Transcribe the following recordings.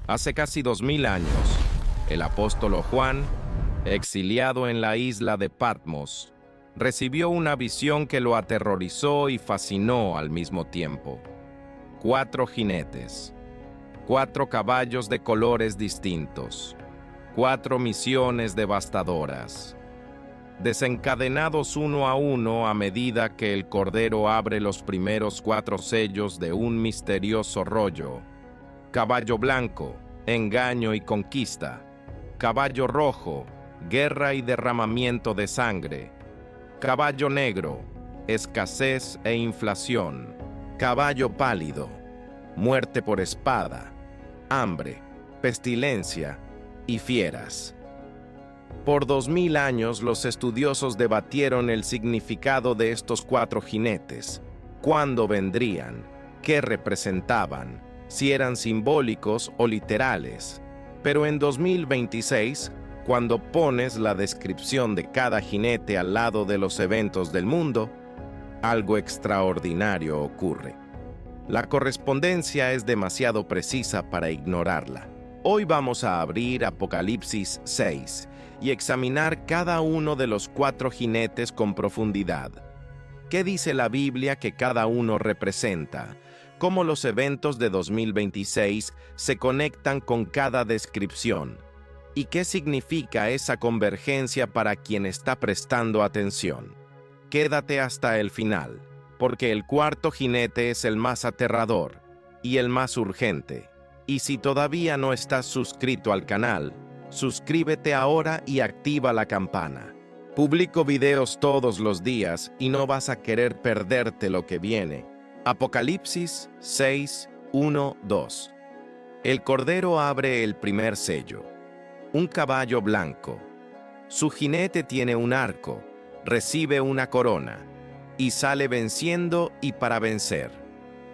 Hace casi 2000 años, el apóstolo Juan, exiliado en la isla de Patmos, recibió una visión que lo aterrorizó y fascinó al mismo tiempo. 4 jinetes, 4 caballos de colores distintos, 4 misiones devastadoras, desencadenados uno a uno a medida que el Cordero abre los primeros 4 sellos de un misterioso rollo. Caballo blanco, engaño y conquista. Caballo rojo, guerra y derramamiento de sangre. Caballo negro, escasez e inflación. Caballo pálido, muerte por espada, hambre, pestilencia y fieras. Por 2000 años los estudiosos debatieron el significado de estos 4 jinetes, cuándo vendrían, qué representaban, si eran simbólicos o literales. Pero en 2026, cuando pones la descripción de cada jinete al lado de los eventos del mundo, algo extraordinario ocurre. La correspondencia es demasiado precisa para ignorarla. Hoy vamos a abrir Apocalipsis 6 y examinar cada uno de los 4 jinetes con profundidad. ¿Qué dice la Biblia que cada uno representa? ¿Cómo los eventos de 2026 se conectan con cada descripción? ¿Y qué significa esa convergencia para quien está prestando atención? Quédate hasta el final, porque el 4º jinete es el más aterrador y el más urgente. Y si todavía no estás suscrito al canal, suscríbete ahora y activa la campana. Publico videos todos los días y no vas a querer perderte lo que viene. Apocalipsis 6, 1, 2. El Cordero abre el primer sello. Un caballo blanco. Su jinete tiene un arco, recibe una corona, y sale venciendo y para vencer.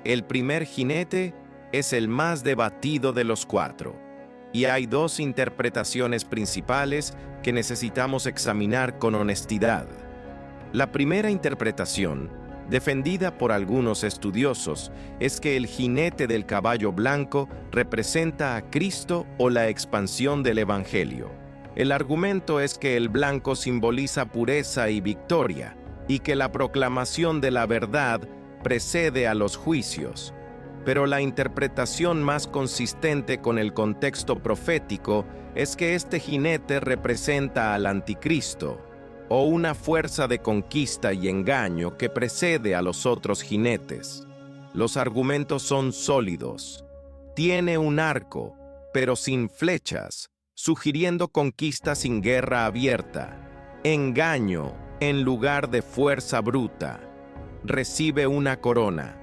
El primer jinete es el más debatido de los 4, y hay 2 interpretaciones principales que necesitamos examinar con honestidad. La primera interpretación, defendida por algunos estudiosos, es que el jinete del caballo blanco representa a Cristo o la expansión del Evangelio. El argumento es que el blanco simboliza pureza y victoria, y que la proclamación de la verdad precede a los juicios. Pero la interpretación más consistente con el contexto profético es que este jinete representa al anticristo, o una fuerza de conquista y engaño que precede a los otros jinetes. Los argumentos son sólidos. Tiene un arco, pero sin flechas, sugiriendo conquista sin guerra abierta. Engaño en lugar de fuerza bruta. Recibe una corona.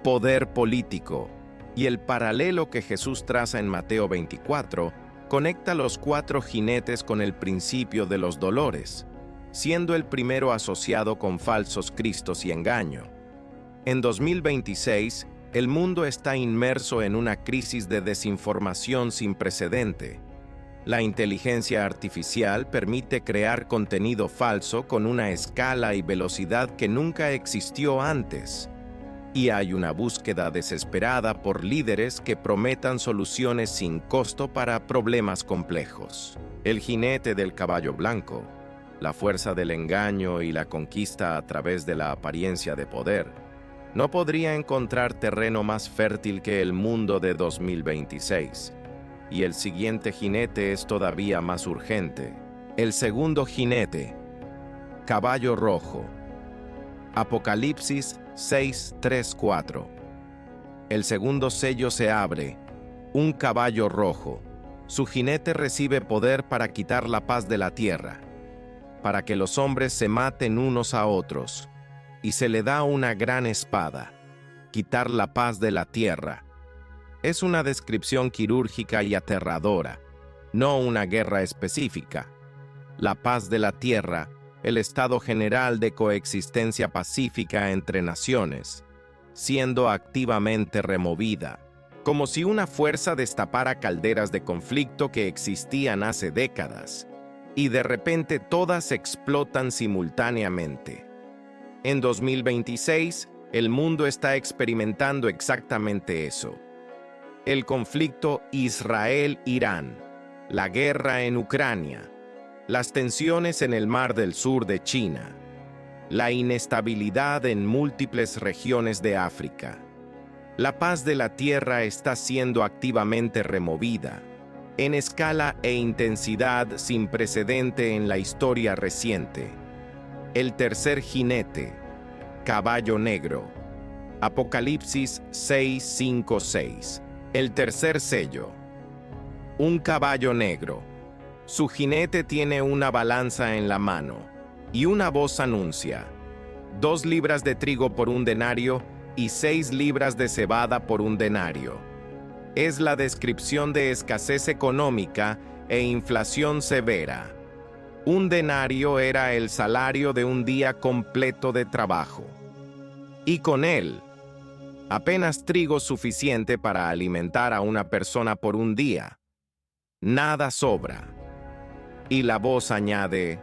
Poder político. Y el paralelo que Jesús traza en Mateo 24 conecta los 4 jinetes con el principio de los dolores, siendo el primero asociado con falsos cristos y engaño. En 2026, el mundo está inmerso en una crisis de desinformación sin precedente. La inteligencia artificial permite crear contenido falso con una escala y velocidad que nunca existió antes. Y hay una búsqueda desesperada por líderes que prometan soluciones sin costo para problemas complejos. El jinete del caballo blanco, la fuerza del engaño y la conquista a través de la apariencia de poder, no podría encontrar terreno más fértil que el mundo de 2026. Y el siguiente jinete es todavía más urgente. El segundo jinete, caballo rojo. Apocalipsis 6, 3, 4. El segundo sello se abre. Un caballo rojo. Su jinete recibe poder para quitar la paz de la tierra, para que los hombres se maten unos a otros, y se le da una gran espada, quitar la paz de la tierra. Es una descripción quirúrgica y aterradora, no una guerra específica. La paz de la tierra, el estado general de coexistencia pacífica entre naciones, siendo activamente removida, como si una fuerza destapara calderas de conflicto que existían hace décadas, y de repente todas explotan simultáneamente. En 2026, el mundo está experimentando exactamente eso. el conflicto Israel-Irán, la guerra en Ucrania, las tensiones en el Mar del Sur de China, la inestabilidad en múltiples regiones de África. La paz de la Tierra está siendo activamente removida, en escala e intensidad sin precedente en la historia reciente. El tercer jinete, caballo negro. Apocalipsis 6:5-6. El tercer sello. Un caballo negro. Su jinete tiene una balanza en la mano, y una voz anuncia: 2 libras de trigo por un denario y 6 libras de cebada por un denario. Es la descripción de escasez económica e inflación severa. Un denario era el salario de un día completo de trabajo. Y con él, apenas trigo suficiente para alimentar a una persona por un día. Nada sobra. Y la voz añade: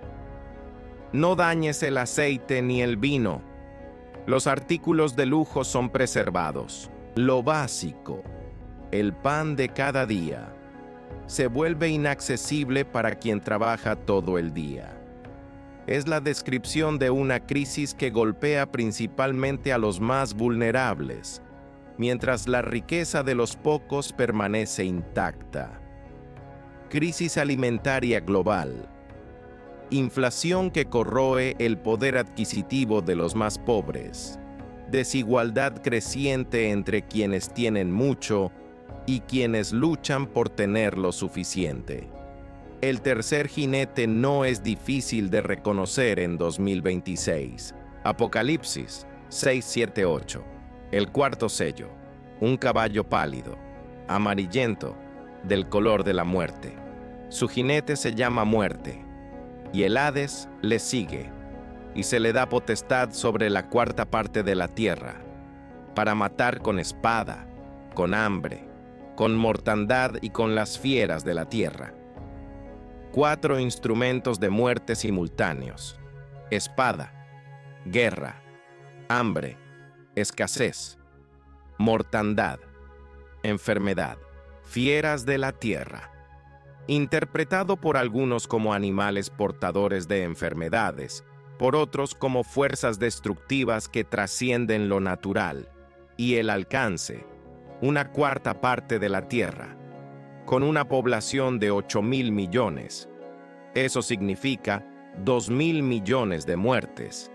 no dañes el aceite ni el vino. Los artículos de lujo son preservados. Lo básico, el pan de cada día, se vuelve inaccesible para quien trabaja todo el día. Es la descripción de una crisis que golpea principalmente a los más vulnerables, mientras la riqueza de los pocos permanece intacta. Crisis alimentaria global. Inflación que corroe el poder adquisitivo de los más pobres. Desigualdad creciente entre quienes tienen mucho y quienes luchan por tener lo suficiente. El tercer jinete no es difícil de reconocer en 2026. Apocalipsis 6:7-8. El cuarto sello. Un caballo pálido, amarillento, del color de la muerte. Su jinete se llama Muerte, y el Hades le sigue, y se le da potestad sobre la cuarta parte de la tierra, para matar con espada, con hambre, con mortandad y con las fieras de la tierra. 4 instrumentos de muerte simultáneos: espada, guerra, hambre, escasez, mortandad, enfermedad, fieras de la tierra. Interpretado por algunos como animales portadores de enfermedades, por otros como fuerzas destructivas que trascienden lo natural, y el alcance, una cuarta parte de la tierra, con una población de 8.000 millones. Eso significa 2.000 millones de muertes.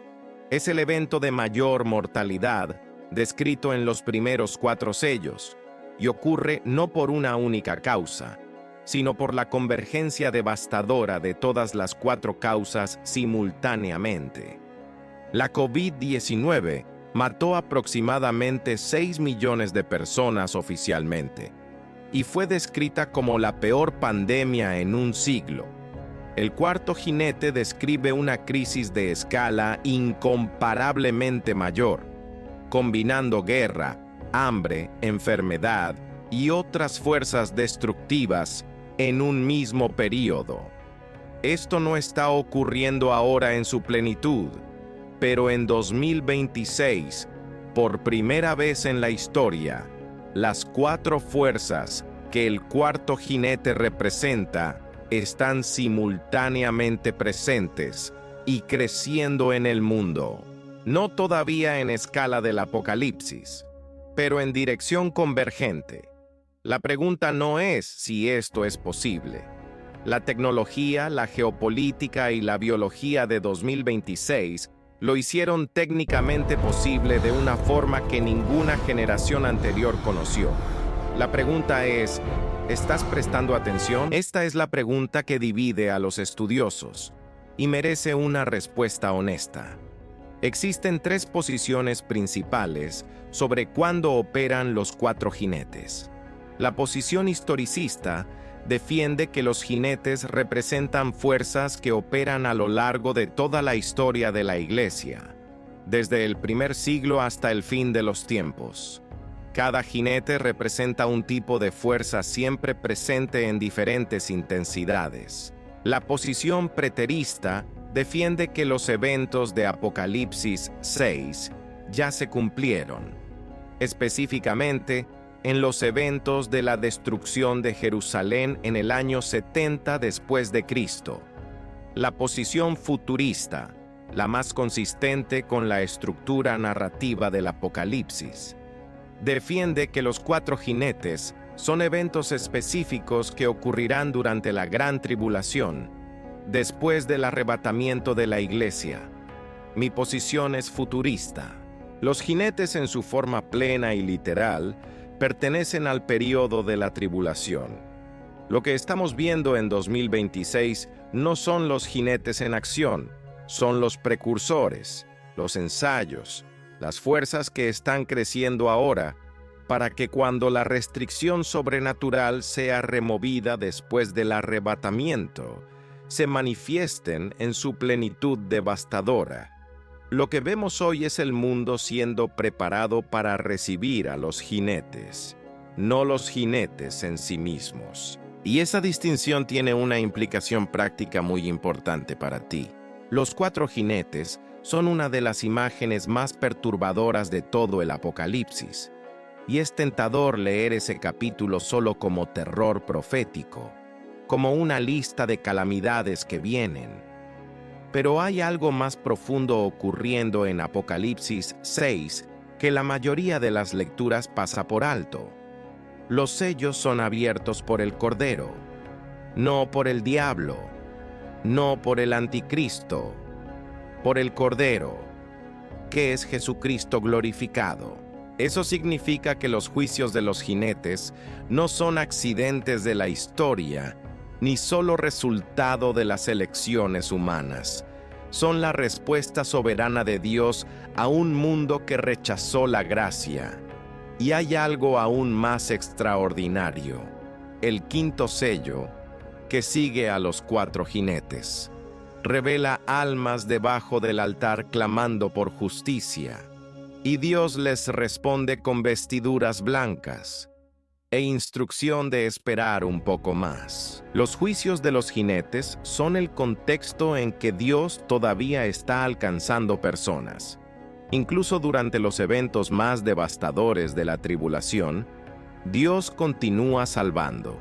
Es el evento de mayor mortalidad descrito en los primeros 4 sellos, y ocurre no por una única causa, sino por la convergencia devastadora de todas las 4 causas simultáneamente. La COVID-19 mató aproximadamente 6 millones de personas oficialmente, y fue descrita como la peor pandemia en un siglo. El cuarto jinete describe una crisis de escala incomparablemente mayor, combinando guerra, hambre, enfermedad y otras fuerzas destructivas en un mismo período. Esto no está ocurriendo ahora en su plenitud, pero en 2026, por primera vez en la historia, las 4 fuerzas que el cuarto jinete representa están simultáneamente presentes y creciendo en el mundo. No todavía en escala del Apocalipsis, pero en dirección convergente. La pregunta no es si esto es posible. La tecnología, la geopolítica y la biología de 2026 lo hicieron técnicamente posible de una forma que ninguna generación anterior conoció. La pregunta es: ¿estás prestando atención? Esta es la pregunta que divide a los estudiosos y merece una respuesta honesta. Existen 3 posiciones principales sobre cuándo operan los 4 jinetes. La posición historicista defiende que los jinetes representan fuerzas que operan a lo largo de toda la historia de la Iglesia, desde el primer siglo hasta el fin de los tiempos. Cada jinete representa un tipo de fuerza siempre presente en diferentes intensidades. La posición preterista defiende que los eventos de Apocalipsis 6 ya se cumplieron. Específicamente, en los eventos de la destrucción de Jerusalén en el año 70 después de Cristo. La posición futurista, la más consistente con la estructura narrativa del Apocalipsis, defiende que los 4 jinetes son eventos específicos que ocurrirán durante la Gran Tribulación, después del arrebatamiento de la Iglesia. Mi posición es futurista. Los jinetes en su forma plena y literal pertenecen al periodo de la tribulación. Lo que estamos viendo en 2026 no son los jinetes en acción, son los precursores, los ensayos, las fuerzas que están creciendo ahora para que cuando la restricción sobrenatural sea removida después del arrebatamiento, se manifiesten en su plenitud devastadora. Lo que vemos hoy es el mundo siendo preparado para recibir a los jinetes, no los jinetes en sí mismos. Y esa distinción tiene una implicación práctica muy importante para ti. Los 4 jinetes son una de las imágenes más perturbadoras de todo el Apocalipsis, y es tentador leer ese capítulo solo como terror profético, como una lista de calamidades que vienen. Pero hay algo más profundo ocurriendo en Apocalipsis 6 que la mayoría de las lecturas pasa por alto. Los sellos son abiertos por el Cordero, no por el diablo, no por el anticristo, por el Cordero, que es Jesucristo glorificado. Eso significa que los juicios de los jinetes no son accidentes de la historia, ni solo resultado de las elecciones humanas. Son la respuesta soberana de Dios a un mundo que rechazó la gracia. Y hay algo aún más extraordinario: el 5º sello, que sigue a los 4 jinetes, revela almas debajo del altar clamando por justicia, y Dios les responde con vestiduras blancas e instrucción de esperar un poco más. Los juicios de los jinetes son el contexto en que Dios todavía está alcanzando personas. Incluso durante los eventos más devastadores de la tribulación, Dios continúa salvando.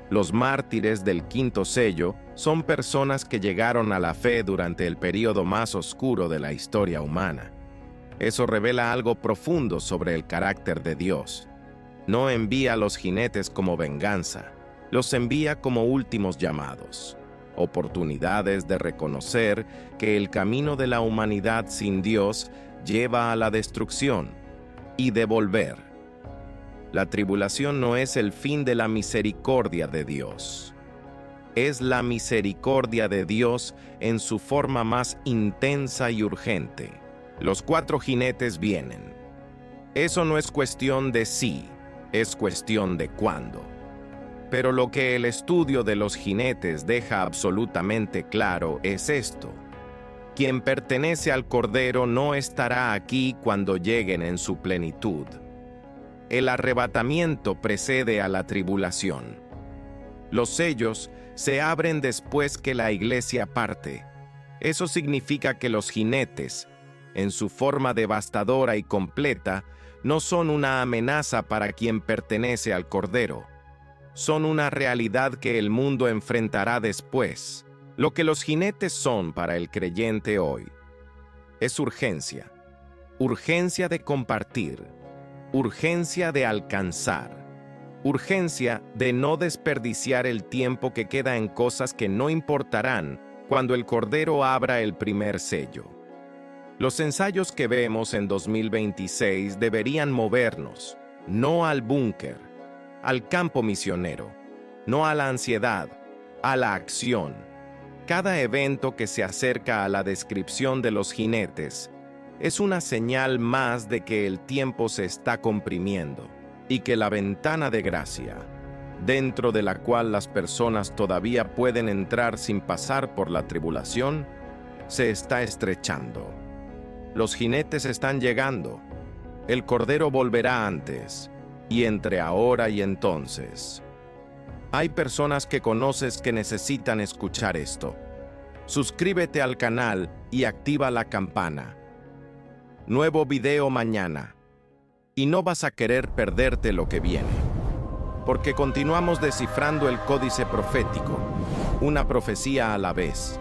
Los mártires del 5º sello son personas que llegaron a la fe durante el período más oscuro de la historia humana. Eso revela algo profundo sobre el carácter de Dios. No envía a los jinetes como venganza, los envía como últimos llamados, oportunidades de reconocer que el camino de la humanidad sin Dios lleva a la destrucción, y de volver. La tribulación no es el fin de la misericordia de Dios. Es la misericordia de Dios en su forma más intensa y urgente. Los 4 jinetes vienen. Eso no es cuestión de si, es cuestión de cuándo. Pero lo que el estudio de los jinetes deja absolutamente claro es esto: quien pertenece al Cordero no estará aquí cuando lleguen en su plenitud. El arrebatamiento precede a la tribulación. Los sellos se abren después que la iglesia parte. Eso significa que los jinetes, en su forma devastadora y completa, no son una amenaza para quien pertenece al Cordero. Son una realidad que el mundo enfrentará después. Lo que los jinetes son para el creyente hoy es urgencia. Urgencia de compartir. Urgencia de alcanzar. Urgencia de no desperdiciar el tiempo que queda en cosas que no importarán cuando el Cordero abra el primer sello. Los ensayos que vemos en 2026 deberían movernos, no al búnker, al campo misionero, no a la ansiedad, a la acción. Cada evento que se acerca a la descripción de los jinetes es una señal más de que el tiempo se está comprimiendo y que la ventana de gracia, dentro de la cual las personas todavía pueden entrar sin pasar por la tribulación, se está estrechando. Los jinetes están llegando. El Cordero volverá antes, y entre ahora y entonces. Hay personas que conoces que necesitan escuchar esto. Suscríbete al canal y activa la campana. Nuevo video mañana. y no vas a querer perderte lo que viene. Porque continuamos descifrando el códice profético, una profecía a la vez.